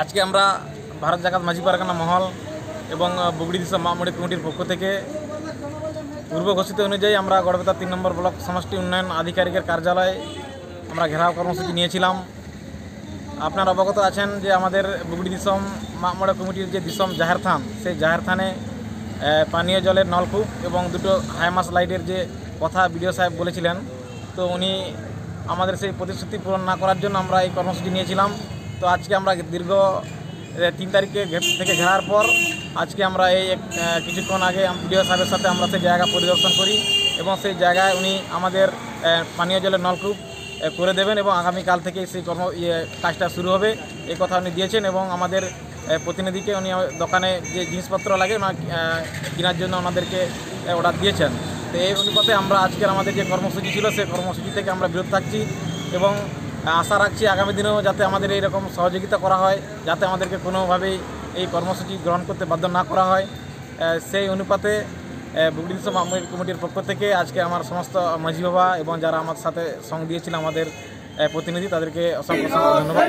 আজকে আমরা ভারত জাকাত মাঝি পারগানা মহল এবং বুগড়ি দিশা মামুড়ি কমিটির পক্ষ থেকে পূর্ব ঘোষিত অনুযায়ী আমরা গড়বেতা 3 নম্বর ব্লক সমষ্টি উন্নয়ন আধিকারিকের কার্যালয়ে আমরা ঘেরাও কর্মসূচি নিয়েছিলাম। আপনারা অবগত আছেন যে আমাদের বুগড়ি দিসম মামুড়া কমিটির যে দিসম জাহের থান, সেই জাহের থানে পানীয় জলের নলকূপ এবং দুটো হাইমাস লাইটের যে কথা বিডিও সাহেব বলেছিলেন, তো উনি আমাদের সেই প্রতিশ্রুতি পূরণ না করার জন্য আমরা এই কর্মসূচি নিয়েছিলাম। তো আজকে আমরা দীর্ঘ 3 তারিখে থেকে ঘেরার পর আজকে আমরা এই কিছুক্ষণ আগে বিডিও সাহেবের সাথে আমরা সেই জায়গা পরিদর্শন করি এবং সেই জায়গায় উনি আমাদের পানীয় জলের নলকূপ করে দেবেন এবং আগামীকাল থেকে সেই কাজটা শুরু হবে এই কথা উনি দিয়েছেন। এবং আমাদের প্রতিনিধিকে উনি দোকানে যে জিনিসপত্র লাগে কেনার জন্য ওনাদেরকে অর্ডার দিয়েছেন। তো এই অনুপাতে আমরা আজকের আমাদের যে কর্মসূচি ছিল সেই কর্মসূচি থেকে আমরা বিরত থাকছি এবং আশা রাখছি আগামী দিনেও যাতে আমাদের এইরকম সহযোগিতা করা হয়, যাতে আমাদেরকে কোনোভাবেই এই কর্মসূচি গ্রহণ করতে বাধ্য না করা হয়। সেই অনুপাতে বুগড়ি দিসম মামুড়ি কমিটির পক্ষ থেকে আজকে আমার সমস্ত মাঝি বাবা এবং যারা আমার সাথে সঙ্গ দিয়েছিল আমাদের প্রতিনিধি, তাদেরকে অসংখ্য ধন্যবাদ।